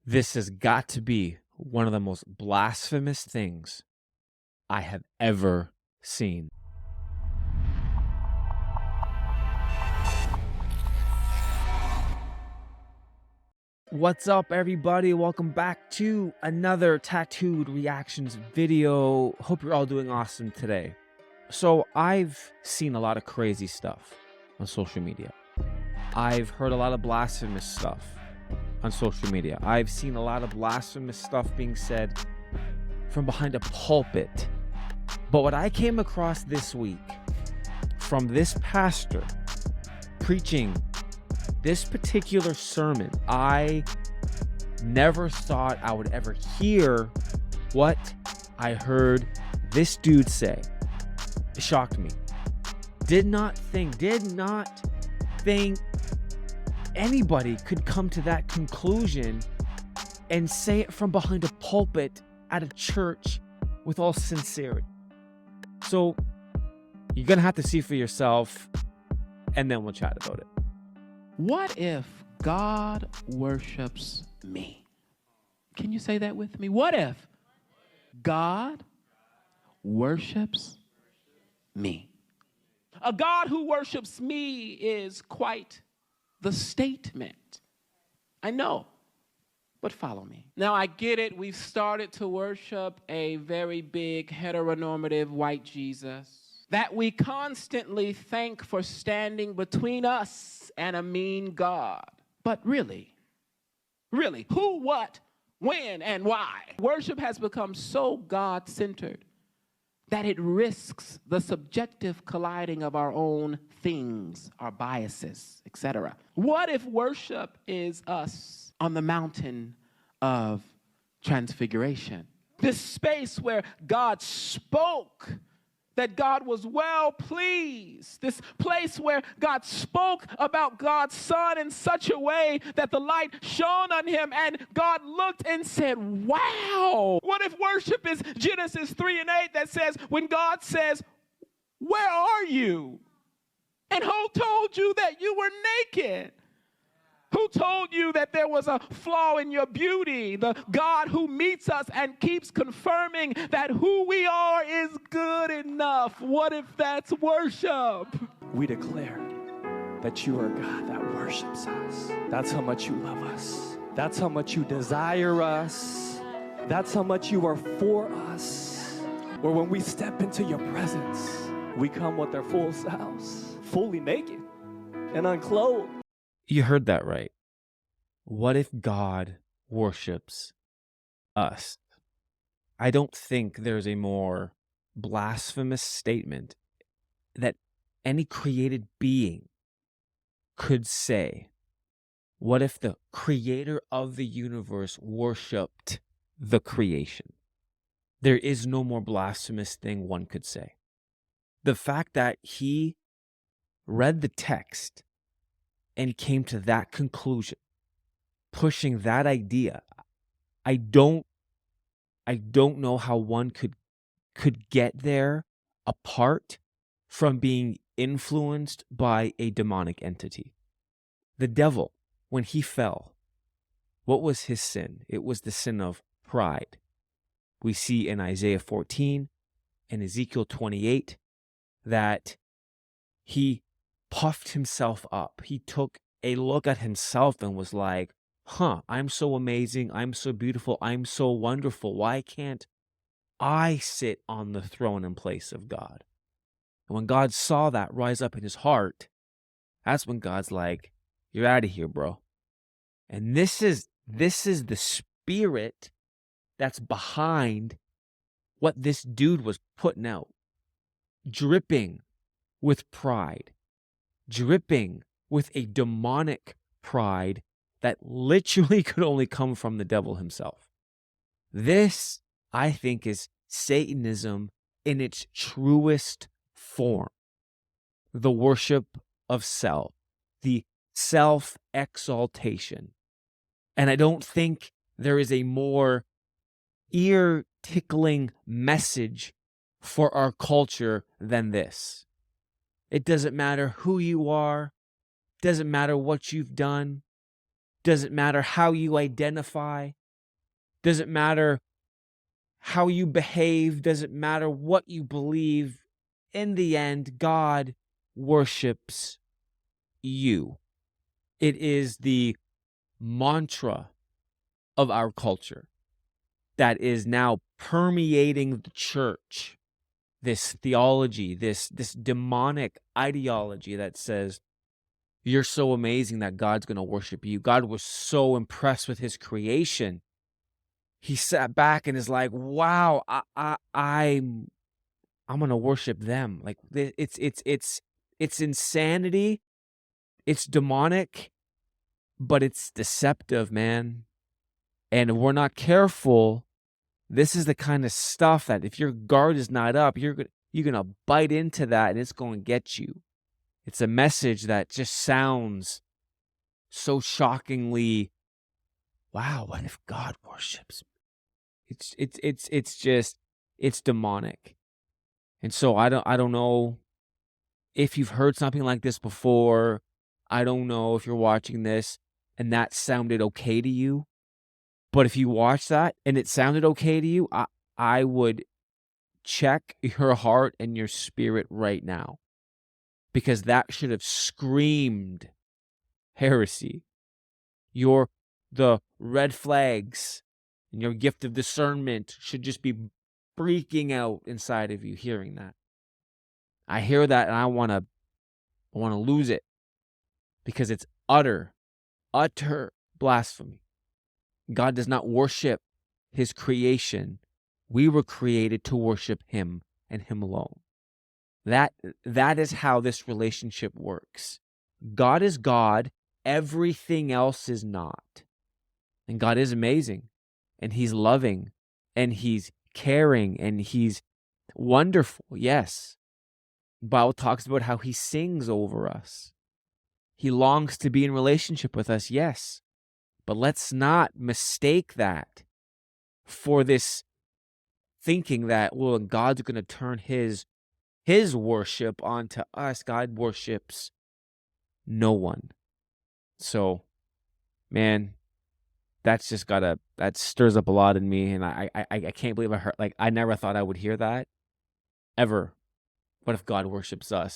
This has got to be one of the most blasphemous things I have ever seen. What's up, everybody? Welcome back to another Tattooed Reactions video. Hope you're all doing awesome today. So I've seen a lot of crazy stuff on social media. I've heard a lot of blasphemous stuff on social media. I've seen a lot of blasphemous stuff being said from behind a pulpit. But what I came across this week from this pastor preaching this particular sermon, I never thought I would ever hear what I heard this dude say. It shocked me. Did not think anybody could come to that conclusion and say it from behind a pulpit at a church with all sincerity. So you're going to have to see for yourself, and then we'll chat about it. What if God worships me? Can you say that with me? What if God worships me? A God who worships me is quite the statement. I know, but follow me. Now, I get it. We've started to worship a very big heteronormative white Jesus that we constantly thank for standing between us and a mean God. But really, who, what, when, and why? Worship has become so God-centered that it risks the subjective colliding of our own things, our biases, etc. What if worship is us on the mountain of transfiguration? This space where God spoke, that God was well pleased. This place where God spoke about God's Son in such a way that the light shone on him and God looked and said, wow. What if worship is Genesis 3:8 that says, when God says, where are you? And who told you that you were naked? Who told you that there was a flaw in your beauty? The God who meets us and keeps confirming that who we are is good enough. What if that's worship? We declare that you are God that worships us. That's how much you love us. That's how much you desire us. That's how much you are for us. Or when we step into your presence, we come with our full selves, fully naked and unclothed. You heard that right. What if God worships us? I don't think there's a more blasphemous statement that any created being could say. What if the creator of the universe worshipped the creation? There is no more blasphemous thing one could say. The fact that he read the text and came to that conclusion, pushing that idea, I don't know how one could get there apart from being influenced by a demonic entity. The devil, when he fell, what was his sin? It was the sin of pride. We see in Isaiah 14 and Ezekiel 28 that he puffed himself up. He took a look at himself and was like, I'm so amazing. I'm so beautiful. I'm so wonderful. Why can't I sit on the throne in place of God? And when God saw that rise up in his heart, that's when God's like, you're out of here, bro. And this is the spirit that's behind what this dude was putting out. Dripping with pride. Dripping with a demonic pride that literally could only come from the devil himself. This, I think, is Satanism in its truest form. The worship of self, the self-exaltation. And I don't think there is a more ear-tickling message for our culture than this. It doesn't matter who you are. Doesn't matter what you've done. Doesn't matter how you identify. Doesn't matter how you behave. Doesn't matter what you believe. In the end, God worships you. It is the mantra of our culture that is now permeating the church. This theology, this demonic ideology that says, you're so amazing that God's going to worship you. God was so impressed with his creation. He sat back and is like, wow, I'm going to worship them. Like it's insanity. It's demonic, but it's deceptive, man. And if we're not careful, this is the kind of stuff that if your guard is not up, you're going to bite into that and it's going to get you. It's a message that just sounds so shockingly, wow, what if God worships me? It's demonic. And so I don't know if you've heard something like this before. I don't know if you're watching this and that sounded okay to you. But if you watch that and it sounded okay to you, I would check your heart and your spirit right now. Because that should have screamed heresy. The red flags and your gift of discernment should just be freaking out inside of you hearing that. I hear that and I want to lose it because it's utter blasphemy. God does not worship his creation. We were created to worship him and him alone. That is how this relationship works. God is God. Everything else is not. And God is amazing. And he's loving. And he's caring. And he's wonderful. Yes. The Bible talks about how he sings over us. He longs to be in relationship with us. Yes. But let's not mistake that for this thinking that, well, God's going to turn his worship onto us. God worships no one. So, man, that stirs up a lot in me, and I can't believe I heard, like, I never thought I would hear that ever. What if God worships us?